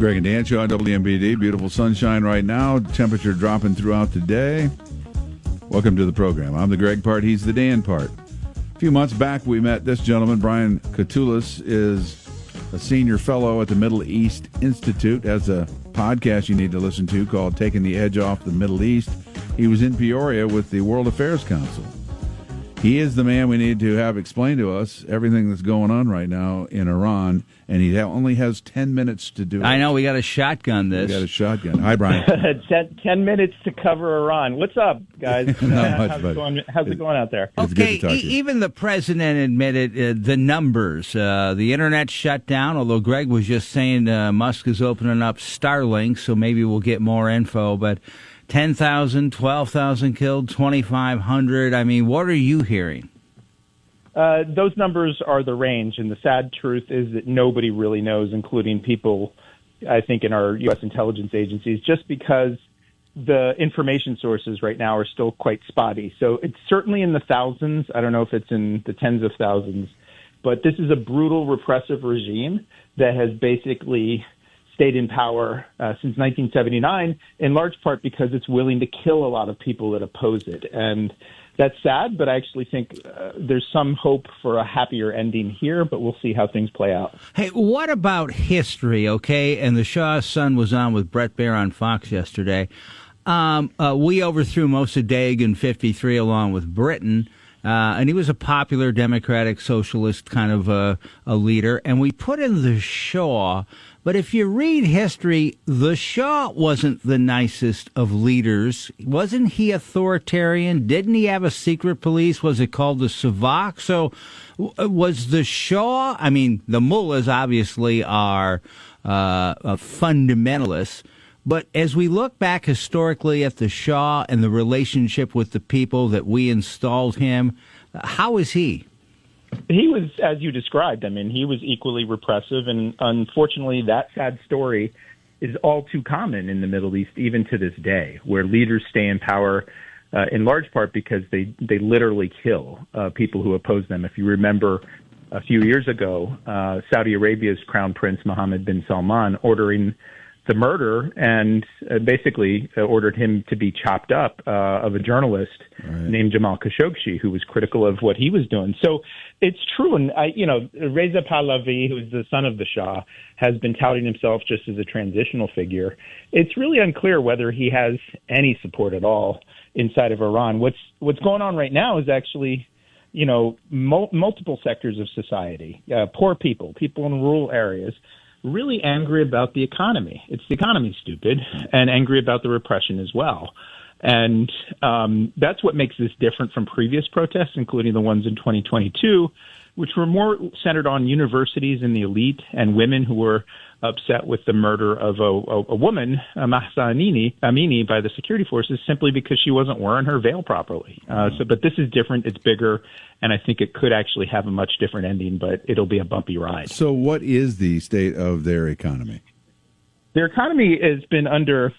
Greg and Dan Show on WMBD. Beautiful sunshine right now. Temperature dropping throughout the day. Welcome to the program. I'm the Greg part. He's the Dan part. A few months back, we met this gentleman. Brian Katulis is a senior fellow at the Middle East Institute. Has a podcast you need to listen to called Taking the Edge Off the Middle East. He was in Peoria with the World Affairs Council. He is the man we need to have explain to us everything that's going on right now in Iran, and he only has 10 minutes to do it. I know, we got a shotgun this. We got a shotgun. Hi, Brian. 10 minutes to cover Iran. What's up, guys? Not much, how's it going out there? It's good Okay, to talk to you. even the president admitted the numbers. The internet shut down, although Greg was just saying Musk is opening up Starlink, so maybe we'll get more info, but 10,000, 12,000 killed, 2,500. I mean, what are you hearing? Those numbers are the range, and the sad truth is that nobody really knows, including people, I think, in our U.S. intelligence agencies, just because the information sources right now are still quite spotty. So it's certainly in the thousands. I don't know if it's in the tens of thousands, but this is a brutal, repressive regime that has basically stayed in power since 1979, in large part because it's willing to kill a lot of people that oppose it. And that's sad, but I actually think there's some hope for a happier ending here, but we'll see how things play out. Hey, what about history, okay? And the Shah's son was on with Bret Baier on Fox yesterday. We overthrew Mossadegh in 53 along with Britain. And he was a popular democratic socialist kind of a leader. And we put in the Shah. But if you read history, the Shah wasn't the nicest of leaders. Wasn't he authoritarian? Didn't he have a secret police? Was it called the Savak? So was the Shah, I mean, the mullahs obviously are fundamentalists. But as we look back historically at the Shah and the relationship with the people that we installed him, how is he? He was, as you described, I mean, he was equally repressive, and unfortunately that sad story is all too common in the Middle East, even to this day, where leaders stay in power in large part because they literally kill people who oppose them. If you remember a few years ago, Saudi Arabia's Crown Prince Mohammed bin Salman ordering the murder and basically ordered him to be chopped up of a journalist named Jamal Khashoggi, who was critical of what he was doing. So it's true. And, Reza Pahlavi, who is the son of the Shah, has been touting himself just as a transitional figure. It's really unclear whether he has any support at all inside of Iran. What's going on right now is actually, multiple sectors of society, poor people in rural areas, really angry about the economy. It's the economy, stupid, and angry about the repression as well. And that's what makes this different from previous protests, including the ones in 2022, which were more centered on universities and the elite and women who were upset with the murder of a woman, Mahsa Amini, by the security forces simply because she wasn't wearing her veil properly. But this is different. It's bigger. And I think it could actually have a much different ending, but it'll be a bumpy ride. So what is the state of their economy? Their economy has been under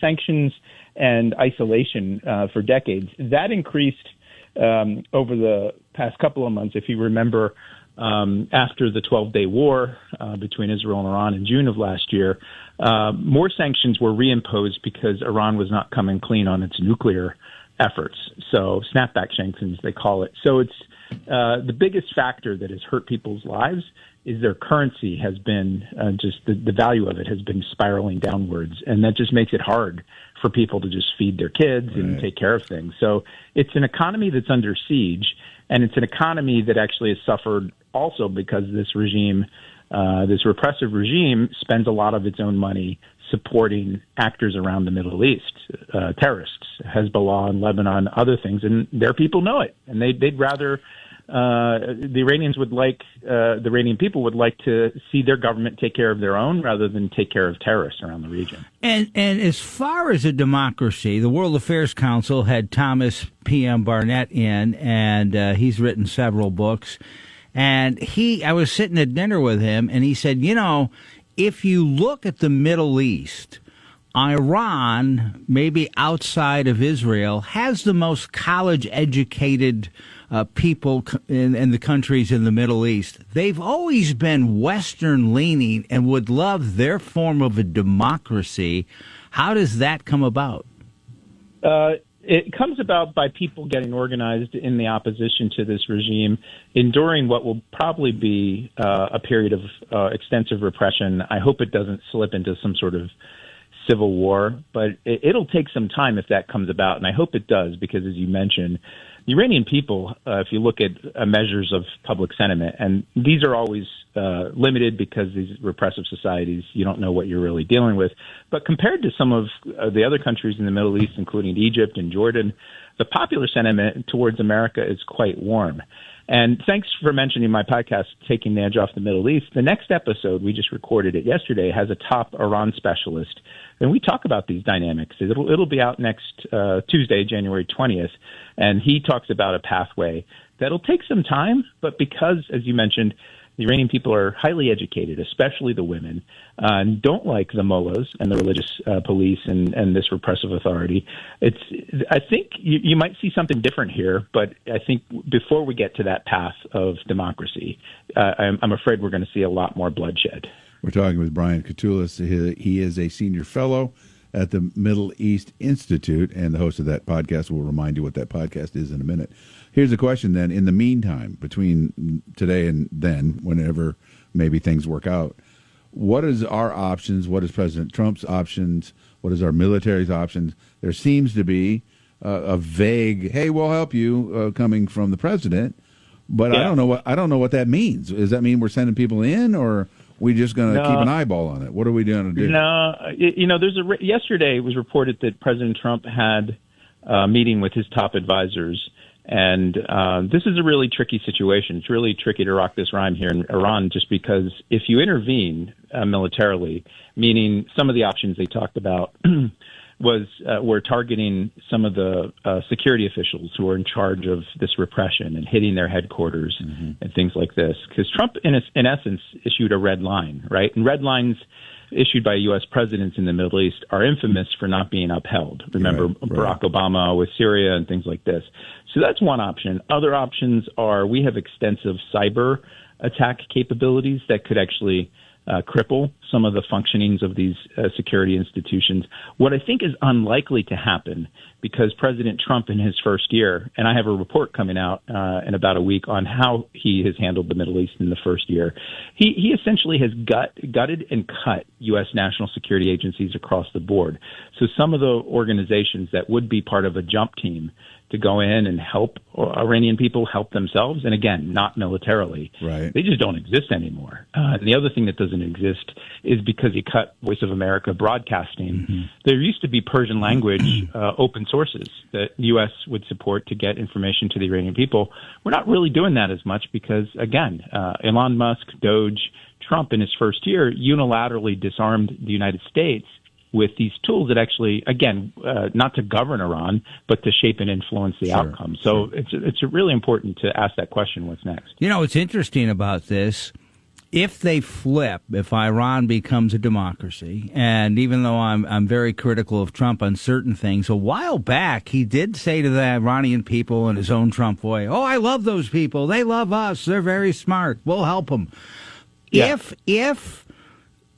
sanctions and isolation for decades. That increased over the past couple of months. If you remember, after the 12-day war between Israel and Iran in June of last year, more sanctions were reimposed because Iran was not coming clean on its nuclear efforts. So snapback sanctions, they call it. So it's the biggest factor that has hurt people's lives is their currency has been just the value of it has been spiraling downwards. And that just makes it hard for people to just feed their kids and take care of things. So it's an economy that's under siege, and it's an economy that actually has suffered also because this regime, this repressive regime, spends a lot of its own money supporting actors around the Middle East, terrorists, Hezbollah and Lebanon, other things, and their people know it. And they'd rather the Iranians would like the Iranian people would like to see their government take care of their own rather than take care of terrorists around the region. And as far as a democracy, the World Affairs Council had Thomas P.M. Barnett in, and he's written several books. And I was sitting at dinner with him, and he said, if you look at the Middle East, Iran, maybe outside of Israel, has the most college-educated people in the countries in the Middle East, they've always been Western-leaning and would love their form of a democracy. How does that come about? It comes about by people getting organized in the opposition to this regime, enduring what will probably be a period of extensive repression. I hope it doesn't slip into some sort of civil war, but it'll take some time if that comes about, and I hope it does, because as you mentioned, the Iranian people, if you look at measures of public sentiment, and these are always limited because these repressive societies, you don't know what you're really dealing with, but compared to some of the other countries in the Middle East, including Egypt and Jordan, the popular sentiment towards America is quite warm. And thanks for mentioning my podcast, Taking the Edge Off the Middle East. The next episode, we just recorded it yesterday, has a top Iran specialist, and we talk about these dynamics. It'll be out next Tuesday, January 20th, and he talks about a pathway that'll take some time, but because, as you mentioned, the Iranian people are highly educated, especially the women, and don't like the mullahs and the religious police and this repressive authority. I think you might see something different here, but I think before we get to that path of democracy, I'm afraid we're going to see a lot more bloodshed. We're talking with Brian Katulis. He is a senior fellow at the Middle East Institute, and the host of that podcast. Will remind you what that podcast is in a minute. Here's a question then. In the meantime, between today and then, whenever maybe things work out, what is our options? What is President Trump's options? What is our military's options? There seems to be a vague, "Hey, we'll help you," coming from the president, but yeah. I don't know what that means. Does that mean we're sending people in, or we just going to keep an eyeball on it? What are we going to do? No, yesterday it was reported that President Trump had a meeting with his top advisors. And this is a really tricky situation. It's really tricky to rock this rhyme here in Iran, just because if you intervene militarily, meaning some of the options they talked about were targeting some of the security officials who are in charge of this repression and hitting their headquarters and things like this. Because Trump, in essence, issued a red line, right? And red lines issued by U.S. presidents in the Middle East are infamous for not being upheld. Remember Barack Obama with Syria and things like this. So that's one option. Other options are we have extensive cyber attack capabilities that could actually cripple some of the functionings of these security institutions. What I think is unlikely to happen, because President Trump in his first year, and I have a report coming out in about a week on how he has handled the Middle East in the first year, he essentially has gutted and cut U.S. national security agencies across the board. So some of the organizations that would be part of a jump team to go in and help Iranian people help themselves, and again, not militarily. Right. They just don't exist anymore. And the other thing that doesn't exist is because he cut Voice of America broadcasting. There used to be Persian language open sources that the U.S. would support to get information to the Iranian people. We're not really doing that as much because, again, Elon Musk, Doge, Trump in his first year unilaterally disarmed the United States with these tools that actually, again, not to govern Iran, but to shape and influence the outcome. So it's really important to ask that question, what's next? You know, what's interesting about this, if they flip, if Iran becomes a democracy, and even though I'm very critical of Trump on certain things, a while back he did say to the Iranian people in his own Trump way, "Oh, I love those people. They love us. They're very smart. We'll help them." Yeah.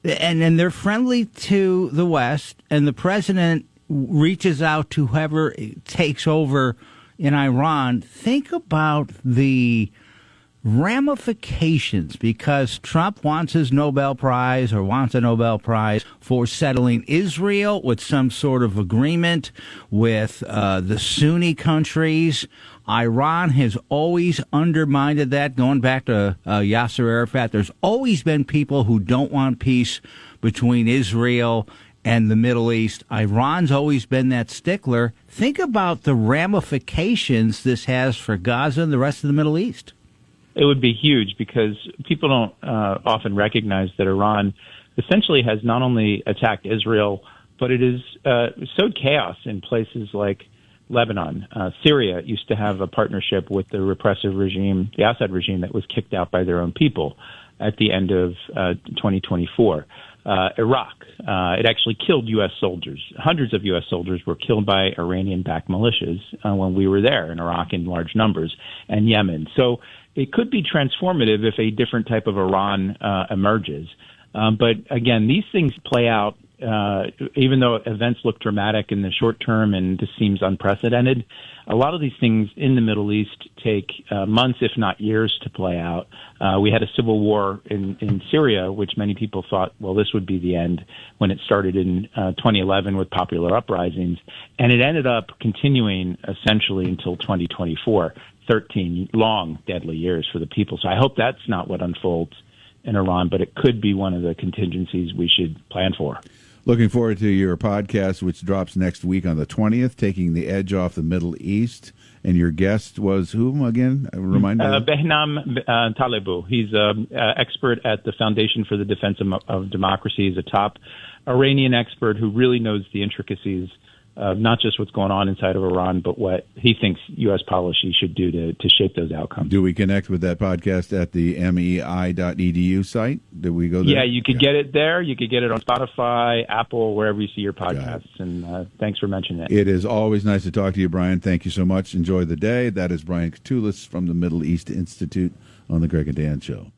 And they're friendly to the West, and the president reaches out to whoever takes over in Iran, think about the ramifications, because Trump wants his Nobel Prize, or wants a Nobel Prize for settling Israel with some sort of agreement with the Sunni countries. Iran has always undermined that, going back to Yasser Arafat. There's always been people who don't want peace between Israel and the Middle East. Iran's always been that stickler. Think about the ramifications this has for Gaza and the rest of the Middle East. It would be huge, because people don't often recognize that Iran essentially has not only attacked Israel, but it has sowed chaos in places like Lebanon. Syria used to have a partnership with the repressive regime, the Assad regime, that was kicked out by their own people at the end of 2024. Iraq. It actually killed U.S. soldiers. Hundreds of U.S. soldiers were killed by Iranian-backed militias when we were there in Iraq in large numbers, and Yemen. So it could be transformative if a different type of Iran emerges. But again, these things play out, even though events look dramatic in the short term and this seems unprecedented. A lot of these things in the Middle East take months, if not years, to play out. We had a civil war in Syria, which many people thought, well, this would be the end when it started in 2011 with popular uprisings. And it ended up continuing essentially until 2024, 13 long, deadly years for the people. So I hope that's not what unfolds in Iran, but it could be one of the contingencies we should plan for. Looking forward to your podcast, which drops next week on the 20th, Taking the Edge Off the Middle East. And your guest was whom again? Remind me. Behnam Talebu. He's an expert at the Foundation for the Defense of Democracy. He's a top Iranian expert who really knows the intricacies of not just what's going on inside of Iran, but what he thinks U.S. policy should do to shape those outcomes. Do we connect with that podcast at the mei.edu site? Did we go there? Yeah, you could get it there. You could get it on Spotify, Apple, wherever you see your podcasts. And thanks for mentioning it. It is always nice to talk to you, Brian. Thank you so much. Enjoy the day. That is Brian Katulis from the Middle East Institute on the Greg and Dan Show.